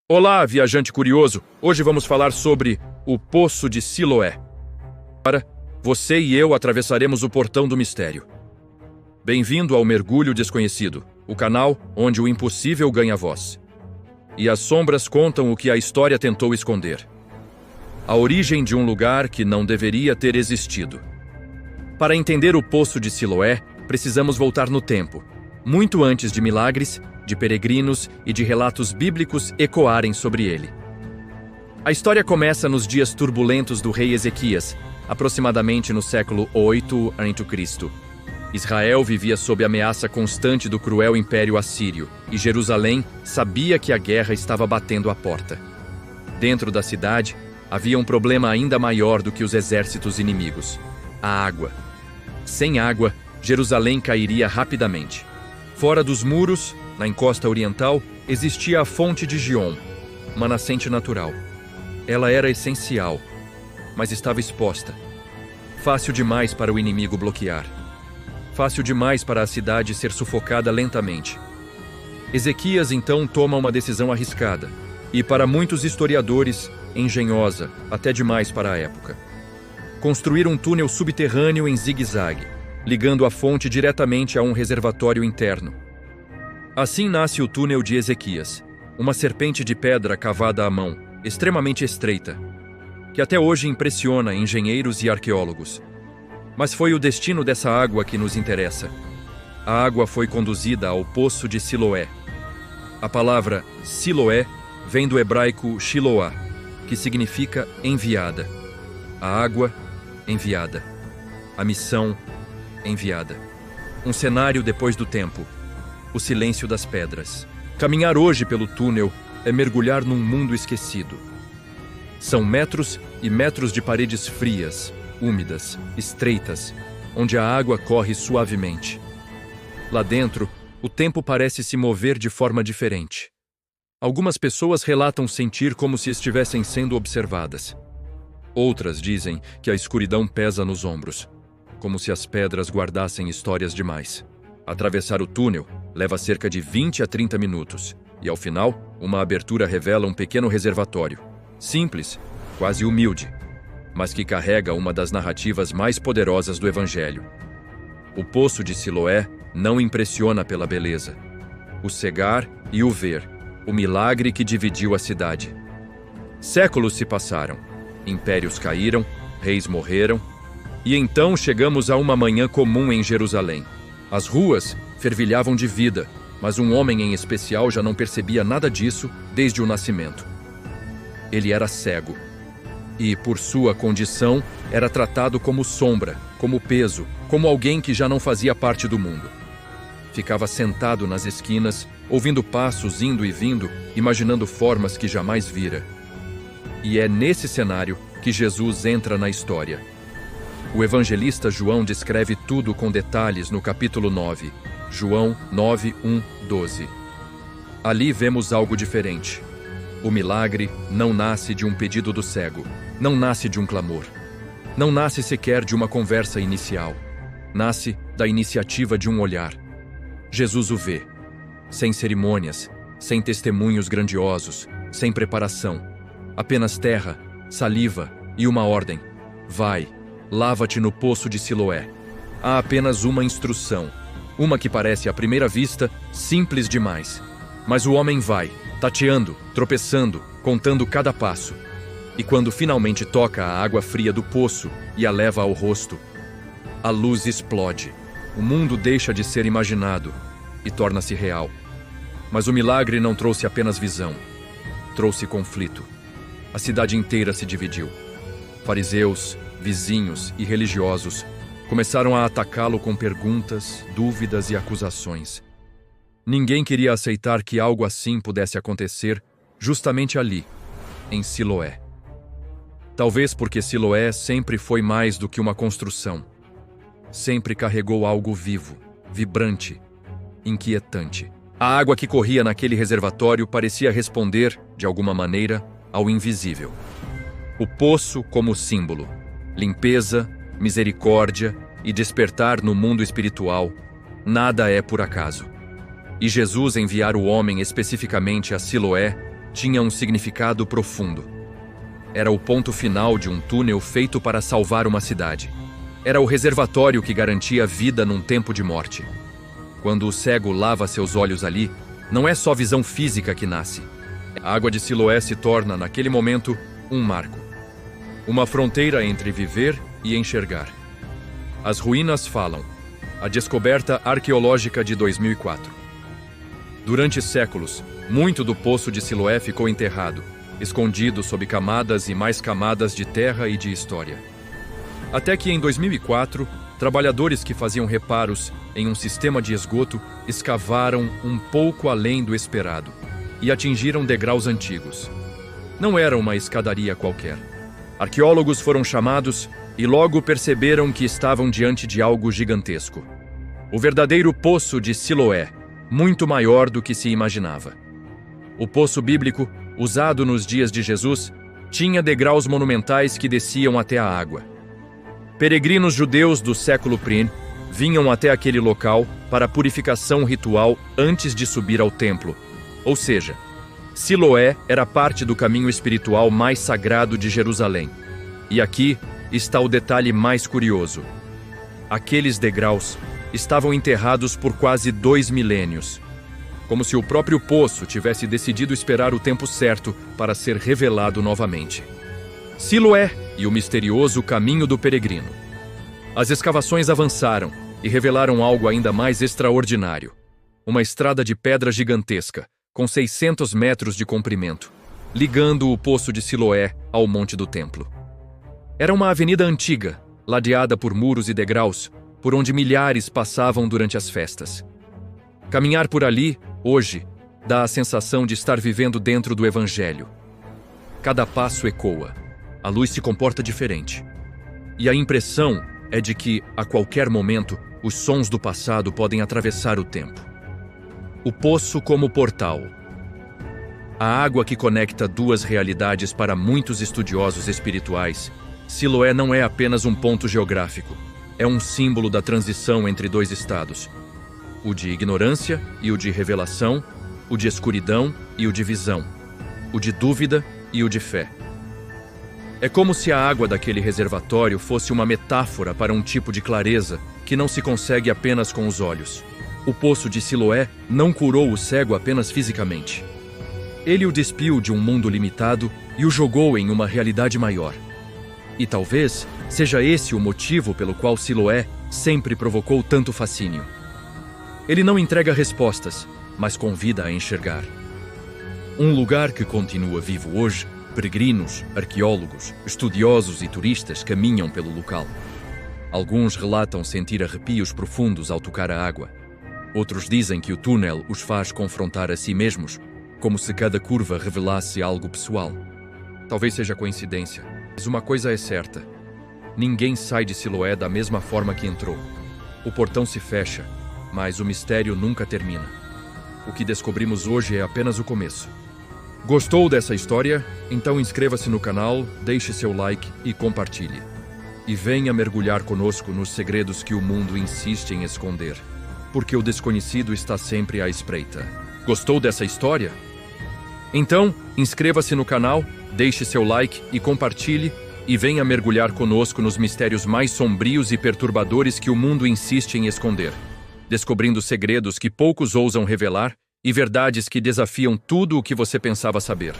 Olá, viajante curioso! Hoje vamos falar sobre o Poço de Siloé. Agora, você e eu atravessaremos o portão do mistério. Bem-vindo ao Mergulho Desconhecido, o canal onde o impossível ganha voz. E as sombras contam o que a história tentou esconder. A origem de um lugar que não deveria ter existido. Para entender o Poço de Siloé, precisamos voltar no tempo, muito antes de milagres, de peregrinos e de relatos bíblicos ecoarem sobre ele. A história começa nos dias turbulentos do rei Ezequias, aproximadamente no século 8 a.C. Israel vivia sob ameaça constante do cruel império assírio, e Jerusalém sabia que a guerra estava batendo à porta. Dentro da cidade, havia um problema ainda maior do que os exércitos inimigos: a água. Sem água, Jerusalém cairia rapidamente. Fora dos muros, na encosta oriental, existia a fonte de Gion, uma nascente natural. Ela era essencial, mas estava exposta. Fácil demais para o inimigo bloquear. Fácil demais para a cidade ser sufocada lentamente. Ezequias então toma uma decisão arriscada, e para muitos historiadores, engenhosa, até demais para a época. Construir um túnel subterrâneo em zigue-zague, ligando a fonte diretamente a um reservatório interno. Assim nasce o túnel de Ezequias, uma serpente de pedra cavada à mão, extremamente estreita, que até hoje impressiona engenheiros e arqueólogos. Mas foi o destino dessa água que nos interessa. A água foi conduzida ao Poço de Siloé. A palavra Siloé vem do hebraico Shiloah, que significa enviada. A água, enviada. A missão, enviada. Um cenário depois do tempo. O silêncio das pedras. Caminhar hoje pelo túnel é mergulhar num mundo esquecido. São metros e metros de paredes frias, úmidas, estreitas, onde a água corre suavemente. Lá dentro, o tempo parece se mover de forma diferente. Algumas pessoas relatam sentir como se estivessem sendo observadas. Outras dizem que a escuridão pesa nos ombros, como se as pedras guardassem histórias demais. Atravessar o túnel leva cerca de 20 a 30 minutos, e ao final, uma abertura revela um pequeno reservatório. Simples, quase humilde, mas que carrega uma das narrativas mais poderosas do Evangelho. O Poço de Siloé não impressiona pela beleza. O cegar e o ver, o milagre que dividiu a cidade. Séculos se passaram, impérios caíram, reis morreram, e então chegamos a uma manhã comum em Jerusalém. As ruas fervilhavam de vida, mas um homem em especial já não percebia nada disso desde o nascimento. Ele era cego. E, por sua condição, era tratado como sombra, como peso, como alguém que já não fazia parte do mundo. Ficava sentado nas esquinas, ouvindo passos indo e vindo, imaginando formas que jamais vira. E é nesse cenário que Jesus entra na história. O evangelista João descreve tudo com detalhes no capítulo 9, João 9, 1, 12. Ali vemos algo diferente. O milagre não nasce de um pedido do cego, não nasce de um clamor, não nasce sequer de uma conversa inicial. Nasce da iniciativa de um olhar. Jesus o vê, sem cerimônias, sem testemunhos grandiosos, sem preparação. Apenas terra, saliva e uma ordem. Vai, lava-te no Poço de Siloé. Há apenas uma instrução, uma que parece à primeira vista simples demais. Mas o homem vai, tateando, tropeçando, contando cada passo. E quando finalmente toca a água fria do poço e a leva ao rosto, a luz explode. O mundo deixa de ser imaginado e torna-se real. Mas o milagre não trouxe apenas visão, trouxe conflito. A cidade inteira se dividiu. Fariseus, vizinhos e religiosos começaram a atacá-lo com perguntas, dúvidas e acusações. Ninguém queria aceitar que algo assim pudesse acontecer justamente ali, em Siloé. Talvez porque Siloé sempre foi mais do que uma construção. Sempre carregou algo vivo, vibrante, inquietante. A água que corria naquele reservatório parecia responder, de alguma maneira, ao invisível. O poço como símbolo, limpeza, misericórdia e despertar no mundo espiritual, nada é por acaso. E Jesus enviar o homem especificamente a Siloé tinha um significado profundo. Era o ponto final de um túnel feito para salvar uma cidade. Era o reservatório que garantia vida num tempo de morte. Quando o cego lava seus olhos ali, não é só visão física que nasce. A água de Siloé se torna, naquele momento, um marco. Uma fronteira entre viver e enxergar. As ruínas falam. A descoberta arqueológica de 2004. Durante séculos, muito do poço de Siloé ficou enterrado, escondido sob camadas e mais camadas de terra e de história. Até que em 2004, trabalhadores que faziam reparos em um sistema de esgoto escavaram um pouco além do esperado e atingiram degraus antigos. Não era uma escadaria qualquer. Arqueólogos foram chamados e logo perceberam que estavam diante de algo gigantesco. O verdadeiro poço de Siloé, muito maior do que se imaginava. O poço bíblico, usado nos dias de Jesus, tinha degraus monumentais que desciam até a água. Peregrinos judeus do século I vinham até aquele local para purificação ritual antes de subir ao templo. Ou seja, Siloé era parte do caminho espiritual mais sagrado de Jerusalém. E aqui está o detalhe mais curioso. Aqueles degraus estavam enterrados por quase 2 milênios, como se o próprio poço tivesse decidido esperar o tempo certo para ser revelado novamente. Siloé e o misterioso caminho do peregrino. As escavações avançaram e revelaram algo ainda mais extraordinário. Uma estrada de pedra gigantesca, com 600 metros de comprimento, ligando o poço de Siloé ao Monte do Templo. Era uma avenida antiga, ladeada por muros e degraus, por onde milhares passavam durante as festas. Caminhar por ali, hoje, dá a sensação de estar vivendo dentro do Evangelho. Cada passo ecoa, a luz se comporta diferente. E a impressão é de que, a qualquer momento, os sons do passado podem atravessar o tempo. O poço como portal. A água que conecta duas realidades para muitos estudiosos espirituais. Siloé não é apenas um ponto geográfico. É um símbolo da transição entre dois estados. O de ignorância e o de revelação, o de escuridão e o de visão, o de dúvida e o de fé. É como se a água daquele reservatório fosse uma metáfora para um tipo de clareza que não se consegue apenas com os olhos. O poço de Siloé não curou o cego apenas fisicamente. Ele o despiu de um mundo limitado e o jogou em uma realidade maior. E talvez seja esse o motivo pelo qual Siloé sempre provocou tanto fascínio. Ele não entrega respostas, mas convida a enxergar. Um lugar que continua vivo hoje, peregrinos, arqueólogos, estudiosos e turistas caminham pelo local. Alguns relatam sentir arrepios profundos ao tocar a água. Outros dizem que o túnel os faz confrontar a si mesmos, como se cada curva revelasse algo pessoal. Talvez seja coincidência, mas uma coisa é certa. Ninguém sai de Siloé da mesma forma que entrou. O portão se fecha, mas o mistério nunca termina. O que descobrimos hoje é apenas o começo. Gostou dessa história? Então inscreva-se no canal, deixe seu like e compartilhe. E venha mergulhar conosco nos segredos que o mundo insiste em esconder, porque o desconhecido está sempre à espreita. Gostou dessa história? Então, inscreva-se no canal, deixe seu like e compartilhe, e venha mergulhar conosco nos mistérios mais sombrios e perturbadores que o mundo insiste em esconder, descobrindo segredos que poucos ousam revelar e verdades que desafiam tudo o que você pensava saber.